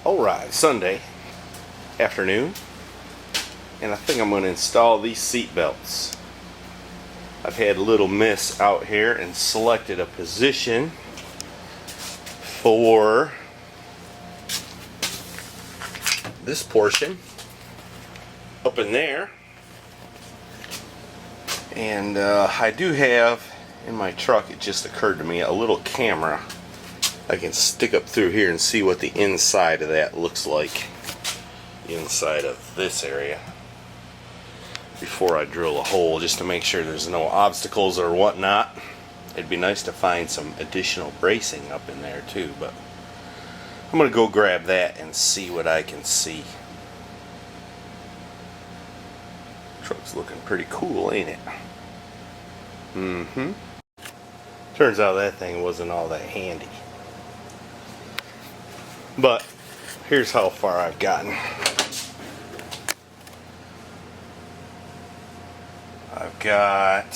Alright, Sunday afternoon, and I think I'm going to install these seat belts. I've had a little miss out here and selected a position for this portion up in there, and I do have in my truck, it just occurred to me, a little camera I can stick up through here and see what the inside of that looks like, the inside of this area, before I drill a hole, just to make sure there's no obstacles or whatnot. It'd be nice to find some additional bracing up in there too, but I'm gonna go grab that and see what I can see. Truck's looking pretty cool, ain't it? Turns out that thing wasn't all that handy. But here's how far I've gotten. I've got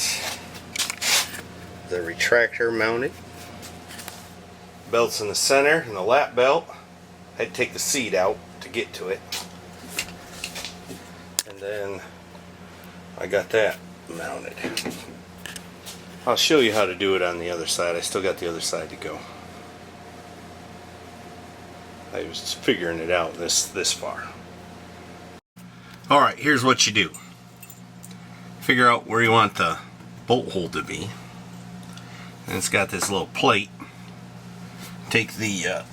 the retractor mounted, belts in the center, and the lap belt. I had to take the seat out to get to it. And then I got that mounted. I'll show you how to do it on the other side. I still got the other side to go. I was just figuring it out this far. Alright, here's what you do. Figure out where you want the bolt hole to be. And it's got this little plate. Take the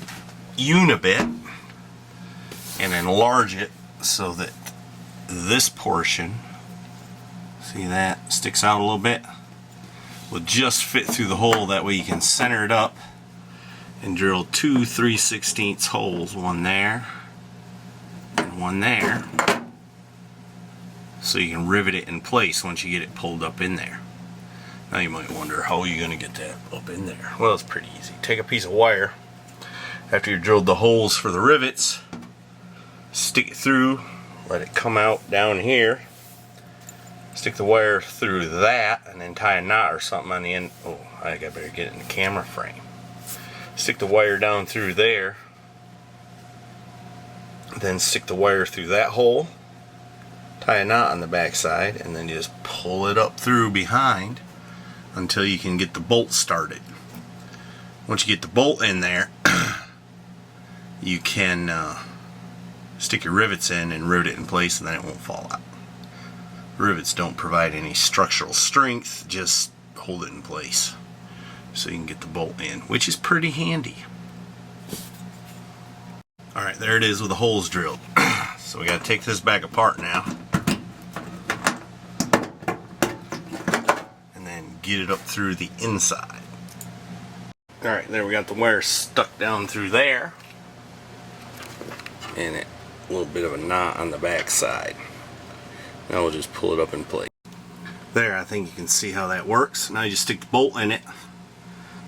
unibit and enlarge it so that this portion, see that sticks out a little bit, will just fit through the hole. That way you can center it up and drill two 3/16 holes, one there and one there, so you can rivet it in place once you get it pulled up in there. Now you might wonder, how are you going to get that up in there? Well, it's pretty easy. Take a piece of wire after you've drilled the holes for the rivets, stick it through, let it come out down here, stick the wire through that, and then tie a knot or something on the end. Oh, I better get it in the camera frame. Stick the wire down through there, then stick the wire through that hole, tie a knot on the back side, and then just pull it up through behind until you can get the bolt started. Once you get the bolt in there, you can stick your rivets in and rivet it in place, and then it won't fall out. Rivets don't provide any structural strength, just hold it in place so you can get the bolt in, which is pretty handy. Alright, there it is with the holes drilled. So we got to take this back apart now and then get it up through the inside. Alright, there we got the wire stuck down through there, and a little bit of a knot on the back side. Now we'll just pull it up in place. There, I think you can see how that works. Now you just stick the bolt in it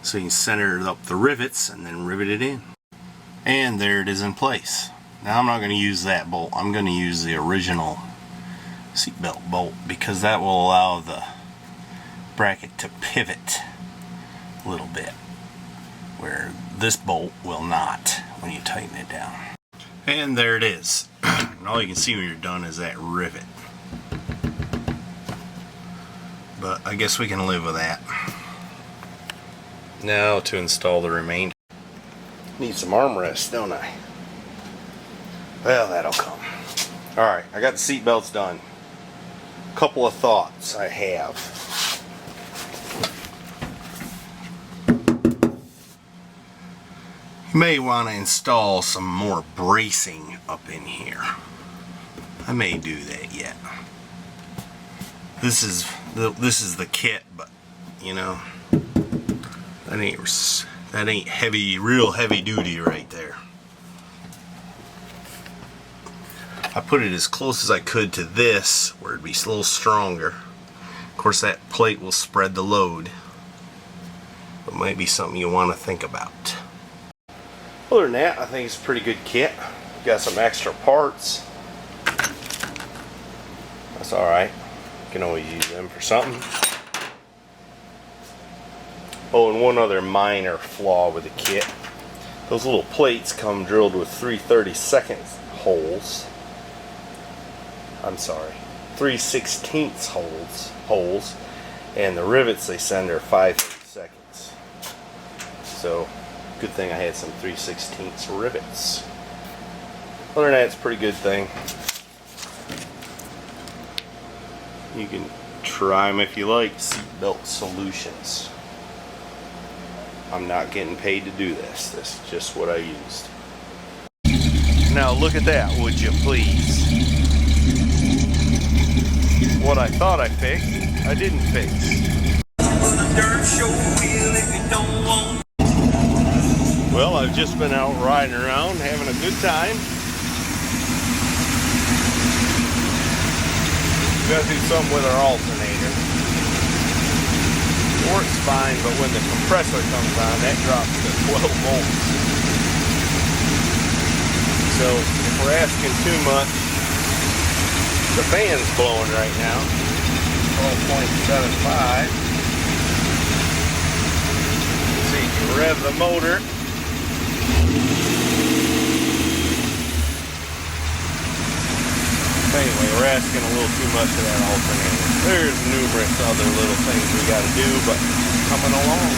so you can center up the rivets and then rivet it in. And there it is in place. Now I'm not going to use that bolt. I'm going to use the original seatbelt bolt, because that will allow the bracket to pivot a little bit, where this bolt will not when you tighten it down. And there it is. And all you can see when you're done is that rivet. But I guess we can live with that. Now to install the remainder. Need some armrests, don't I? Well, that'll come. Alright, I got the seat belts done. Couple of thoughts I have. You may want to install some more bracing up in here. I may do that yet. This is the kit, but you know, that ain't heavy, real heavy duty right there. I put it as close as I could to this, where it'd be a little stronger. Of course, that plate will spread the load, but it might be something you want to think about. Other than that, I think it's a pretty good kit. Got some extra parts. That's alright. You can always use them for something. Oh, and one other minor flaw with the kit. Those little plates come drilled with 3/32 holes. I'm sorry, 3/16 holes, and the rivets they send are 5/32. So, good thing I had some 3/16 rivets. Other than that, it's a pretty good thing. You can try them if you like. Seatbelt Solutions. I'm not getting paid to do this. This is just what I used. Now look at that, would you please? What I thought I fixed, I didn't fix. Well, I've just been out riding around, having a good time. We gotta do something with our alternator. It works fine, but when the compressor comes on, that drops to 12 volts. So if we're asking too much, the fan's blowing right now, 12.75. So you can rev the motor. Anyway, we're asking a little too much of that alternator. There's numerous other little things we got to do, but coming along.